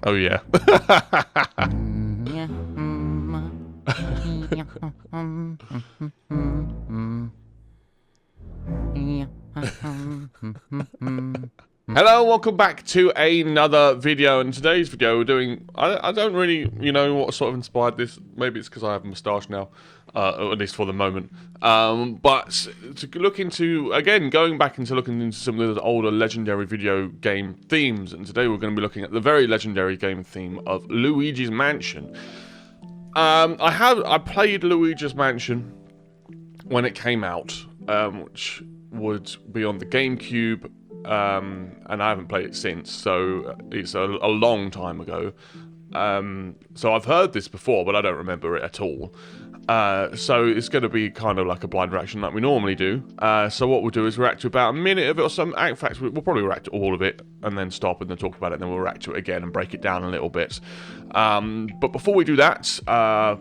Oh yeah. Hello, welcome back to another video. In today's video we're doing, I don't really, what sort of inspired this. Maybe it's because I have a moustache now, at least for the moment. But to look into, again, going back into looking into some of the older legendary video game themes. And today we're going to be looking at the very legendary game theme of Luigi's Mansion. I played Luigi's Mansion when it came out, which would be on the GameCube. And I haven't played it since, so it's a long time ago. So I've heard this before, but I don't remember it at all. So it's going to be kind of like a blind reaction like we normally do. So what we'll do is react to about a minute of it or some. In fact, we'll probably react to all of it and then stop and then talk about it, and then we'll react to it again and break it down a little bit. But before we do that,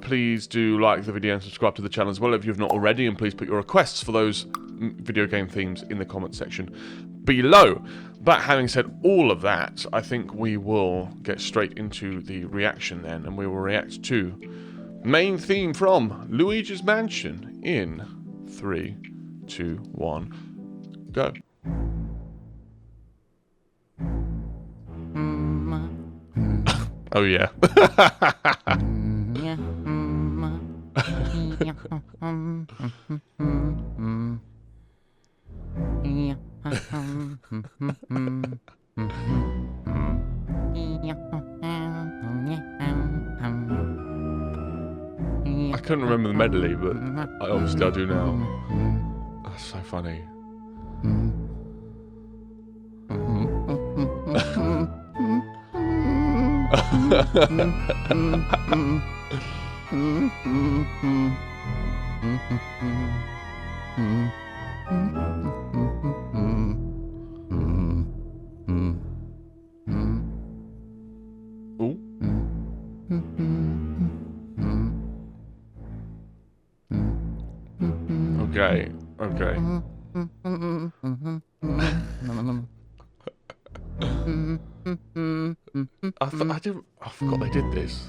please do like the video and subscribe to the channel as well if you've not already, and please put your requests for those video game themes in the comment section below. But having said all of that, I think we will get straight into the reaction then, and we will react to main theme from Luigi's Mansion in 3, 2, 1, go. Oh yeah. I couldn't remember the medley, but I do now. That's so funny. Ooh. Okay. I forgot they did this.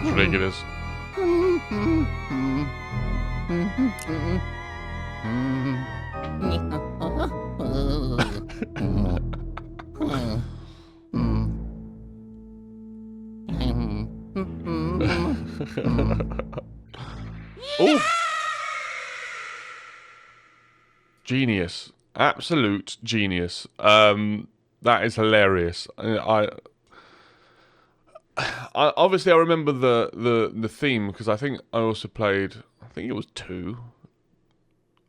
It's ridiculous. Ooh. Genius. Absolute genius. That is hilarious. I obviously I remember the theme because I think I also played, I think it was 2.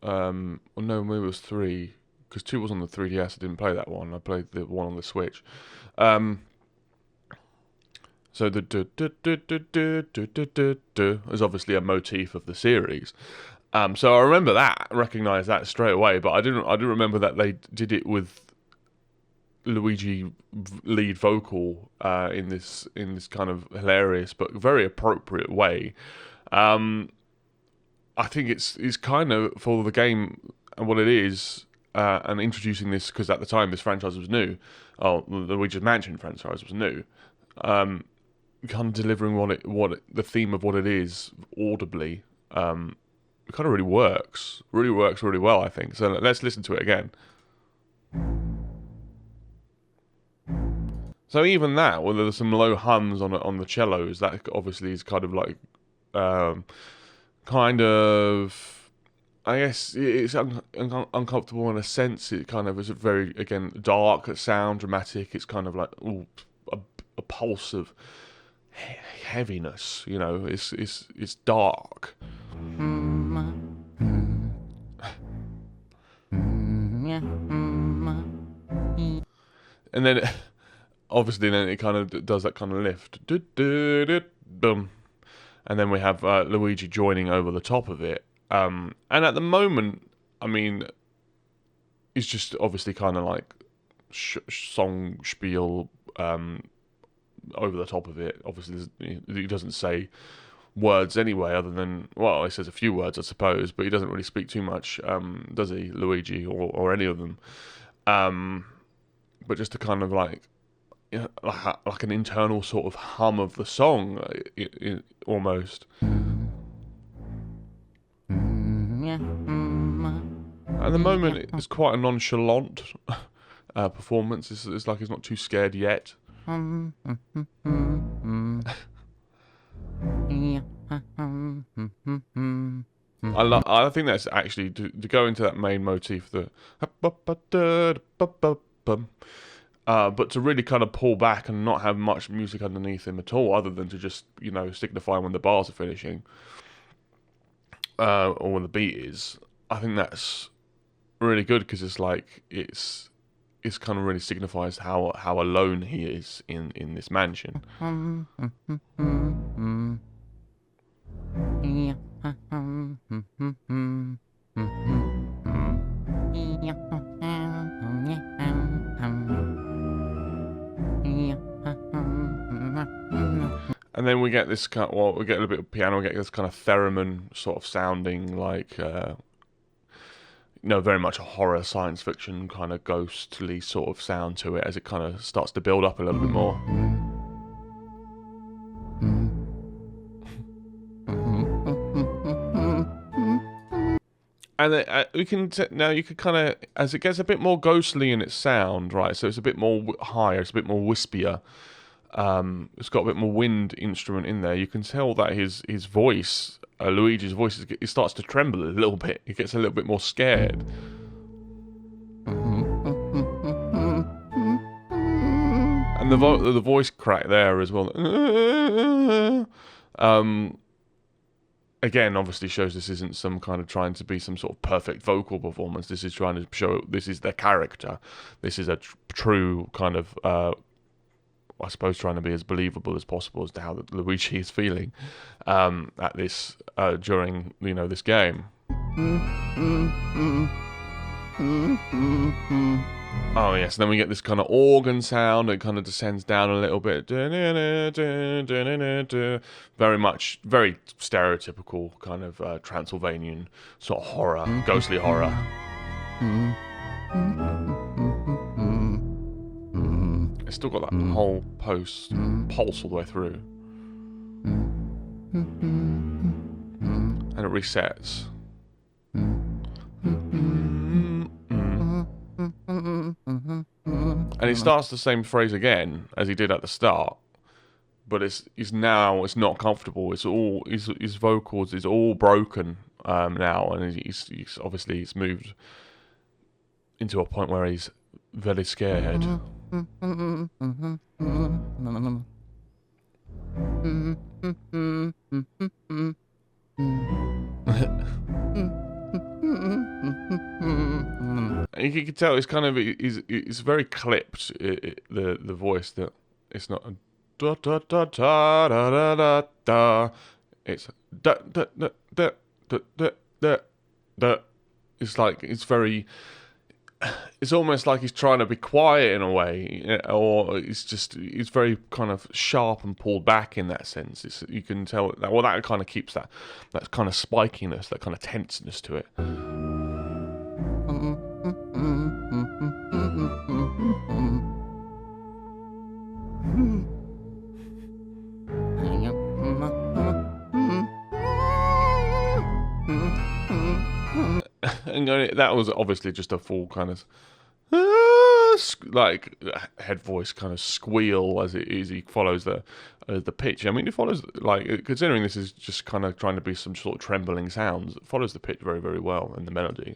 Or no, maybe it was 3, because 2 was on the 3DS. I didn't play that one. I played the one on the Switch. So the is obviously a motif of the series. So I remember that, recognise that straight away. But I didn't remember that they did it with Luigi lead vocal in this kind of hilarious but very appropriate way. I think it's kind of for the game and what it is, and introducing this, because at the time this franchise was new. Oh, the Luigi's Mansion franchise was new. Kind of delivering the theme of what it is audibly. It kind of really works really well, I think. So let's listen to it again. So even that, well, there's some low hums on the cellos. That obviously is kind of like, I guess it's uncomfortable in a sense. It kind of is a very, again, dark sound, dramatic. It's kind of like a pulse of heaviness. It's dark. And then, obviously, then it kind of does that kind of lift. Boom. And then we have Luigi joining over the top of it. And at the moment, I mean, he's just obviously kind of like song spiel over the top of it. Obviously, he doesn't say words anyway, other than, well, he says a few words, I suppose, but he doesn't really speak too much, does he, Luigi, or any of them? But just to kind of like, you know, like an internal sort of hum of the song, almost. At the moment, it's quite a nonchalant performance. It's like he's not too scared yet. I think that's actually to go into that main motif, but to really kind of pull back and not have much music underneath him at all, other than to just, you know, signify when the bars are finishing, or when the beat is. I think that's really good, because it's like it's kind of really signifies how alone he is in this mansion. And then we get this kind of, well, we get a little bit of piano, we get this kind of theremin sort of sounding like, you know, very much a horror science fiction kind of ghostly sort of sound to it as it kind of starts to build up a little bit more. And we can now you could kind of, as it gets a bit more ghostly in its sound, right? So it's a bit more higher, it's a bit more wispier. It's got a bit more wind instrument in there. You can tell that his voice, Luigi's voice, it starts to tremble a little bit. He gets a little bit more scared. And the voice crack there as well. Again, obviously shows this isn't some kind of trying to be some sort of perfect vocal performance. This is trying to show this is their character. This is a true kind of, I suppose, trying to be as believable as possible as to how Luigi is feeling at this during, you know, this game. Oh yes, then we get this kind of organ sound. It kind of descends down a little bit. Very much, very stereotypical kind of Transylvanian sort of horror, ghostly horror. It's still got that whole pulse all the way through. And it resets. And he starts the same phrase again as he did at the start, but it's not comfortable. It's all his vocals is all broken now, and he's obviously moved into a point where he's very scared. You can tell it's kind of it's very clipped. The voice, that it's not a da da da da da da da da. It's da da da da da da da. It's like it's very. It's almost like he's trying to be quiet in a way, or it's very kind of sharp and pulled back in that sense. You can tell that. Well, that kind of keeps that kind of spikiness, that kind of tenseness to it. And that was obviously just a full kind of like head voice kind of squeal as he follows the pitch. I mean, it follows, like, considering this is just kind of trying to be some sort of trembling sounds, it follows the pitch very, very well in the melody.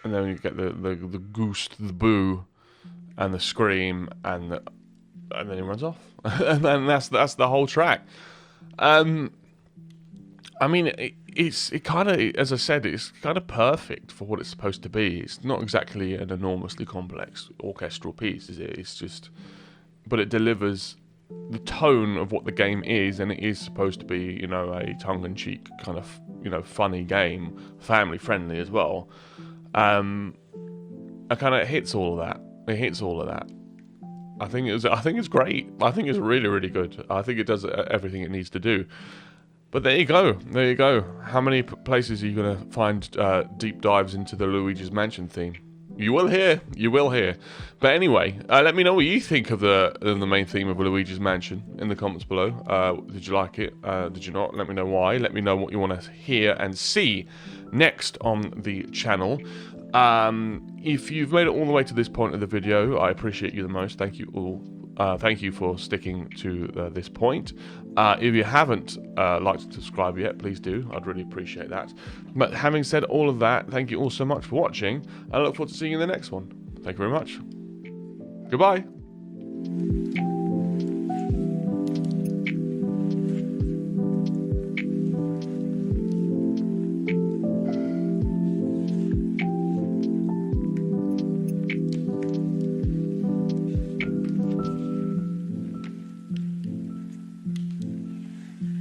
And then you get the goose, the boo, and the scream, and then he runs off, and then that's the whole track. I mean, it kind of, as I said, it's kind of perfect for what it's supposed to be. It's not exactly an enormously complex orchestral piece, is it? It's just, but it delivers the tone of what the game is, and it is supposed to be, you know, a tongue-in-cheek kind of, you know, funny game, family-friendly as well. It kind of hits all of that. It hits all of that. I think it's great. I think it's really, really good. I think it does everything it needs to do. But there you go. There you go. How many places are you going to find deep dives into the Luigi's Mansion theme? You will hear. You will hear. But anyway, let me know what you think of the main theme of Luigi's Mansion in the comments below. Did you like it? Did you not? Let me know why. Let me know what you want to hear and see next on the channel. If you've made it all the way to this point of the video, I appreciate you the most. Thank you all. Thank you for sticking to this point. If you haven't liked and subscribed yet, please do. I'd really appreciate that. But having said all of that, thank you all so much for watching. I look forward to seeing you in the next one. Thank you very much. Goodbye.